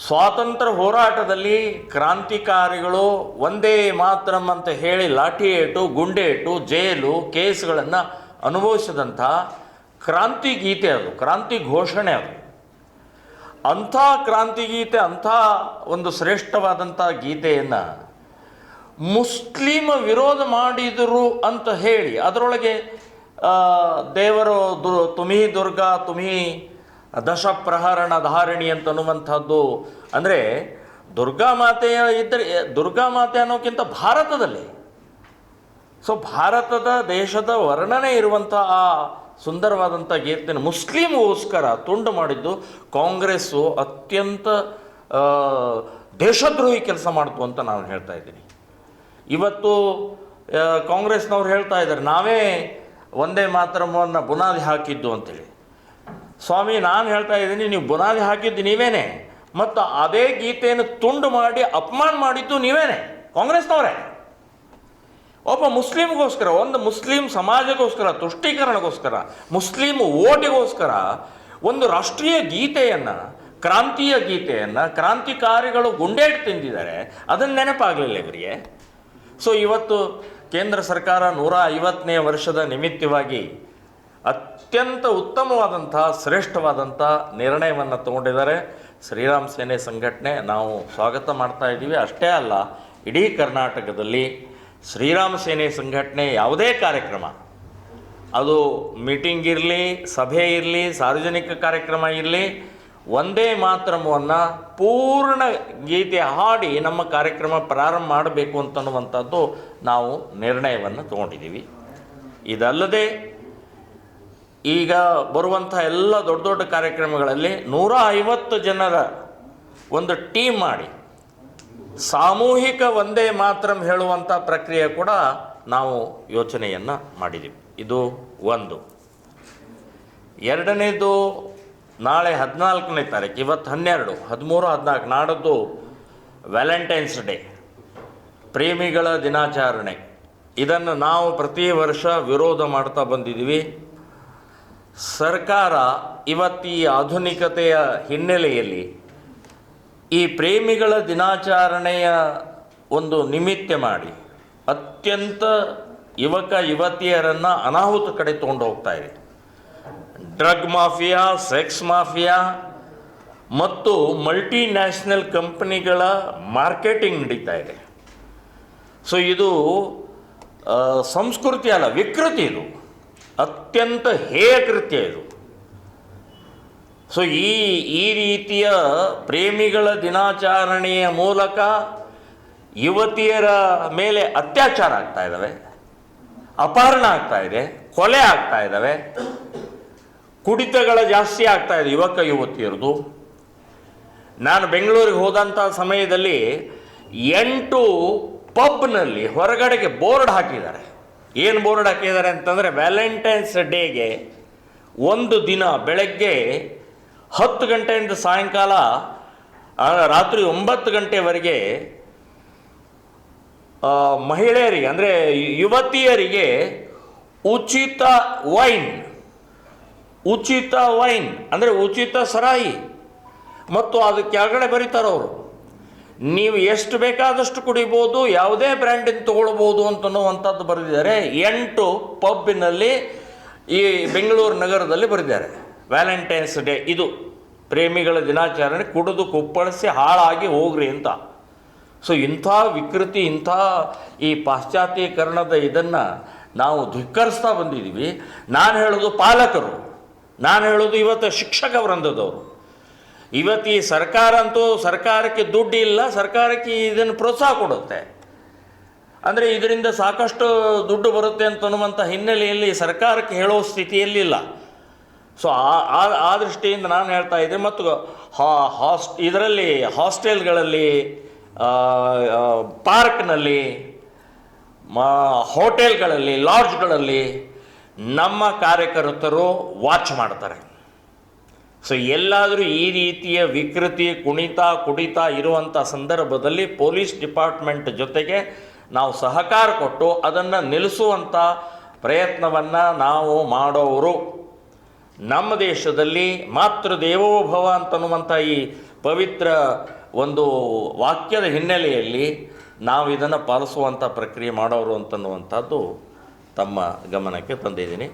ಸ್ವಾತಂತ್ರ್ಯ ಹೋರಾಟದಲ್ಲಿ ಕ್ರಾಂತಿಕಾರಿಗಳು ಒಂದೇ ಮಾತರಂ ಅಂತ ಹೇಳಿ ಲಾಠಿ ಏಟು, ಗುಂಡೇಟು, ಜೈಲು, ಕೇಸ್ಗಳನ್ನು ಅನುಭವಿಸಿದಂಥ ಕ್ರಾಂತಿ ಗೀತೆ ಅದು, ಕ್ರಾಂತಿ ಘೋಷಣೆ ಅದು. ಅಂಥ ಕ್ರಾಂತಿಗೀತೆ, ಅಂಥ ಒಂದು ಶ್ರೇಷ್ಠವಾದಂಥ ಗೀತೆಯನ್ನು ಮುಸ್ಲಿಮ ವಿರೋಧ ಮಾಡಿದರು ಅಂತ ಹೇಳಿ ಅದರೊಳಗೆ ದೇವರು ತುಮಿ ದುರ್ಗಾ ತುಮಿ ದಶ ಪ್ರಹರಣ ಧಾರಿಣಿ ಅಂತನ್ನುವಂಥದ್ದು, ಅಂದರೆ ದುರ್ಗಾಮಾತೆಯ ಇದ್ದರೆ ದುರ್ಗಾಮಾತೆ ಅನ್ನೋಕ್ಕಿಂತ ಭಾರತದಲ್ಲಿ, ಸೊ ಭಾರತದ ದೇಶದ ವರ್ಣನೆ ಇರುವಂಥ ಆ ಸುಂದರವಾದಂಥ ಗೀತೆಯನ್ನು ಮುಸ್ಲಿಮ್ಗೋಸ್ಕರ ತುಂಡು ಮಾಡಿದ್ದು ಕಾಂಗ್ರೆಸ್ಸು ಅತ್ಯಂತ ದೇಶದ್ರೋಹಿ ಕೆಲಸ ಮಾಡ್ತು ಅಂತ ನಾನು ಹೇಳ್ತಾ ಇದ್ದೀನಿ. ಇವತ್ತು ಕಾಂಗ್ರೆಸ್ನವ್ರು ಹೇಳ್ತಾ ಇದ್ದಾರೆ ನಾವೇ ಒಂದೇ ಮಾತರವನ್ನು ಬುನಾದಿ ಹಾಕಿದ್ದು ಅಂತೇಳಿ. ಸ್ವಾಮಿ, ನಾನು ಹೇಳ್ತಾ ಇದ್ದೀನಿ, ನೀವು ಬುನಾದಿ ಹಾಕಿದ್ದು ನೀವೇನೆ, ಮತ್ತು ಅದೇ ಗೀತೆಯನ್ನು ತುಂಡು ಮಾಡಿ ಅಪಮಾನ ಮಾಡಿದ್ದು ನೀವೇನೆ, ಕಾಂಗ್ರೆಸ್ನವರೇ. ಒಬ್ಬ ಮುಸ್ಲಿಮ್ಗೋಸ್ಕರ, ಒಂದು ಮುಸ್ಲಿಂ ಸಮಾಜಕ್ಕೋಸ್ಕರ, ತುಷ್ಟೀಕರಣಕ್ಕೋಸ್ಕರ, ಮುಸ್ಲಿಂ ಓಟಿಗೋಸ್ಕರ ಒಂದು ರಾಷ್ಟ್ರೀಯ ಗೀತೆಯನ್ನು, ಕ್ರಾಂತಿಯ ಗೀತೆಯನ್ನು ಕ್ರಾಂತಿಕಾರಿಗಳು ಗುಂಡೇಟು ತಿಂದಿದ್ದಾರೆ. ಅದನ್ನು ನೆನಪಾಗಲಿಲ್ಲ ಇವರಿಗೆ. ಸೊ ಇವತ್ತು ಕೇಂದ್ರ ಸರ್ಕಾರ 150ನೇ ವರ್ಷದ ನಿಮಿತ್ತವಾಗಿ ಅತ್ಯಂತ ಉತ್ತಮವಾದಂಥ ಶ್ರೇಷ್ಠವಾದಂಥ ನಿರ್ಣಯವನ್ನು ತಗೊಂಡಿದ್ದಾರೆ. ಶ್ರೀರಾಮ್ ಸೇನೆ ಸಂಘಟನೆ ನಾವು ಸ್ವಾಗತ ಮಾಡ್ತಾ ಇದ್ದೀವಿ. ಅಷ್ಟೇ ಅಲ್ಲ, ಇಡೀ ಕರ್ನಾಟಕದಲ್ಲಿ ಶ್ರೀರಾಮ ಸೇನೆ ಸಂಘಟನೆ ಯಾವುದೇ ಕಾರ್ಯಕ್ರಮ, ಅದು ಮೀಟಿಂಗ್ ಇರಲಿ, ಸಭೆ ಇರಲಿ, ಸಾರ್ವಜನಿಕ ಕಾರ್ಯಕ್ರಮ ಇರಲಿ, ಒಂದೇ ಮಾತರವನ್ನು ಪೂರ್ಣ ಗೀತೆ ಹಾಡಿ ನಮ್ಮ ಕಾರ್ಯಕ್ರಮ ಪ್ರಾರಂಭ ಮಾಡಬೇಕು ಅಂತನ್ನುವಂಥದ್ದು ನಾವು ನಿರ್ಣಯವನ್ನು ತಗೊಂಡಿದ್ದೀವಿ. ಇದಲ್ಲದೆ ಈಗ ಬರುವಂಥ ಎಲ್ಲ ದೊಡ್ಡ ದೊಡ್ಡ ಕಾರ್ಯಕ್ರಮಗಳಲ್ಲಿ 150 ಜನರ ಒಂದು ಟೀಮ್ ಮಾಡಿ ಸಾಮೂಹಿಕ ಒಂದೇ ಮಾತರಂ ಹೇಳುವಂಥ ಪ್ರಕ್ರಿಯೆ ಕೂಡ ನಾವು ಯೋಚನೆಯನ್ನು ಮಾಡಿದ್ದೀವಿ. ಇದು ಒಂದು. ಎರಡನೇದು, ನಾಳೆ 14ನೇ ತಾರೀಕು, ಇವತ್ತು 12, 13, 14, ನಾಡದ್ದು ವ್ಯಾಲೆಂಟೈನ್ಸ್ ಡೇ, ಪ್ರೇಮಿಗಳ ದಿನಾಚರಣೆ. ಇದನ್ನು ನಾವು ಪ್ರತಿ ವರ್ಷ ವಿರೋಧ ಮಾಡ್ತಾ ಬಂದಿದ್ದೀವಿ. ಸರ್ಕಾರ ಇವತ್ತು ಈ ಆಧುನಿಕತೆಯ ಹಿನ್ನೆಲೆಯಲ್ಲಿ ಈ ಪ್ರೇಮಿಗಳ ದಿನಾಚರಣೆಯ ಒಂದು ನಿಮಿತ್ತ ಮಾಡಿ ಅತ್ಯಂತ ಯುವಕ ಯುವತಿಯರನ್ನು ಅನಾಹುತ ಕಡೆ ತೊಗೊಂಡು ಹೋಗ್ತಾ ಇದೆ. ಡ್ರಗ್ ಮಾಫಿಯಾ, ಸೆಕ್ಸ್ ಮಾಫಿಯಾ ಮತ್ತು ಮಲ್ಟಿನ್ಯಾಷನಲ್ ಕಂಪನಿಗಳ ಮಾರ್ಕೆಟಿಂಗ್ ನಡೀತಾ ಇದೆ. ಸೊ ಇದು ಸಂಸ್ಕೃತಿ ಅಲ್ಲ, ವಿಕೃತಿ. ಇದು ಅತ್ಯಂತ ಹೇಯ ಕೃತ್ಯ ಇದು. ಸೊ ಈ ರೀತಿಯ ಪ್ರೇಮಿಗಳ ದಿನಾಚರಣೆಯ ಮೂಲಕ ಯುವತಿಯರ ಮೇಲೆ ಅತ್ಯಾಚಾರ ಆಗ್ತಾ ಇದ್ದಾವೆ, ಅಪಹರಣ ಆಗ್ತಾ ಇದೆ, ಕೊಲೆ ಆಗ್ತಾ ಇದ್ದಾವೆ, ಕುಡಿತಗಳ ಜಾಸ್ತಿ ಆಗ್ತಾ ಇದೆ ಯುವಕ ಯುವತಿಯರದು. ನಾನು ಬೆಂಗಳೂರಿಗೆ ಹೋದಂಥ ಸಮಯದಲ್ಲಿ 8 ಪಬ್ನಲ್ಲಿ ಹೊರಗಡೆಗೆ ಬೋರ್ಡ್ ಹಾಕಿದ್ದಾರೆ. ಏನು ಬೋರ್ಡ್ ಹಾಕಿದ್ದಾರೆ ಅಂತಂದರೆ, ವ್ಯಾಲೆಂಟೈನ್ಸ್ ಡೇಗೆ ಒಂದು ದಿನ ಬೆಳಗ್ಗೆ 10 ಗಂಟೆಯಿಂದ ಸಾಯಂಕಾಲ ರಾತ್ರಿ 9 ಗಂಟೆವರೆಗೆ ಮಹಿಳೆಯರಿಗೆ, ಅಂದರೆ ಯುವತಿಯರಿಗೆ ಉಚಿತ ವೈನ್ ಅಂದರೆ ಉಚಿತ ಸರಾಯಿ, ಮತ್ತು ಅದಕ್ಕೆ ಕೆಳಗಡೆ ಬರೀತಾರವರು, ನೀವು ಎಷ್ಟು ಬೇಕಾದಷ್ಟು ಕುಡಿಬೋದು, ಯಾವುದೇ ಬ್ರ್ಯಾಂಡಿನ ತೊಗೊಳ್ಬೋದು ಅಂತನ್ನುವಂಥದ್ದು ಬರೆದಿದ್ದಾರೆ. 8 ಪಬ್ಬಿನಲ್ಲಿ ಈ ಬೆಂಗಳೂರು ನಗರದಲ್ಲಿ ಬರೆದಿದ್ದಾರೆ. ವ್ಯಾಲೆಂಟೈನ್ಸ್ ಡೇ, ಇದು ಪ್ರೇಮಿಗಳ ದಿನಾಚರಣೆ, ಕುಡಿದು ಕುಪ್ಪಳಿಸಿ ಹಾಳಾಗಿ ಹೋಗ್ರಿ ಅಂತ. ಸೊ ಇಂಥ ವಿಕೃತಿ, ಇಂಥ ಈ ಪಾಶ್ಚಾತ್ಯೀಕರಣದ ಇದನ್ನು ನಾವು ಧಿಕ್ಕರಿಸ್ತಾ ಬಂದಿದ್ದೀವಿ. ನಾನು ಹೇಳೋದು ಪಾಲಕರು, ನಾನು ಹೇಳೋದು ಇವತ್ತು ಶಿಕ್ಷಕ ವೃಂದದವರು. ಇವತ್ತು ಈ ಸರ್ಕಾರ ಅಂತೂ, ಸರ್ಕಾರಕ್ಕೆ ದುಡ್ಡು ಇಲ್ಲ, ಸರ್ಕಾರಕ್ಕೆ ಇದನ್ನು ಪ್ರೋತ್ಸಾಹ ಕೊಡುತ್ತೆ, ಅಂದರೆ ಇದರಿಂದ ಸಾಕಷ್ಟು ದುಡ್ಡು ಬರುತ್ತೆ ಅಂತನ್ನುವಂಥ ಹಿನ್ನೆಲೆಯಲ್ಲಿ ಸರ್ಕಾರಕ್ಕೆ ಹೇಳೋ ಸ್ಥಿತಿಯಲ್ಲಿಲ್ಲ. ಸೊ ಆ ದೃಷ್ಟಿಯಿಂದ ನಾನು ಹೇಳ್ತಾ ಇದ್ದೆ. ಮತ್ತು ಇದರಲ್ಲಿ ಹಾಸ್ಟೆಲ್ಗಳಲ್ಲಿ, ಪಾರ್ಕ್ನಲ್ಲಿ, ಹೋಟೆಲ್ಗಳಲ್ಲಿ, ಲಾಡ್ಜ್ಗಳಲ್ಲಿ ನಮ್ಮ ಕಾರ್ಯಕರ್ತರು ವಾಚ್ ಮಾಡ್ತಾರೆ. ಸೊ ಎಲ್ಲಾದರೂ ಈ ರೀತಿಯ ವಿಕೃತಿ, ಕುಡಿತಾ ಇರುವಂಥ ಸಂದರ್ಭದಲ್ಲಿ ಪೊಲೀಸ್ ಡಿಪಾರ್ಟ್ಮೆಂಟ್ ಜೊತೆಗೆ ನಾವು ಸಹಕಾರ ಕೊಟ್ಟು ಅದನ್ನು ನಿಲ್ಲಿಸುವಂಥ ಪ್ರಯತ್ನವನ್ನು ನಾವು ಮಾಡೋರು. ನಮ್ಮ ದೇಶದಲ್ಲಿ ಮಾತೃ ದೇವೋಭವ ಅಂತನ್ನುವಂಥ ಈ ಪವಿತ್ರ ಒಂದು ವಾಕ್ಯದ ಹಿನ್ನೆಲೆಯಲ್ಲಿ ನಾವು ಇದನ್ನು ಪಾಲಿಸುವಂಥ ಪ್ರಕ್ರಿಯೆ ಮಾಡೋರು ಅಂತನ್ನುವಂಥದ್ದು ತಮ್ಮ ಗಮನಕ್ಕೆ ತಂದಿದ್ದೀನಿ.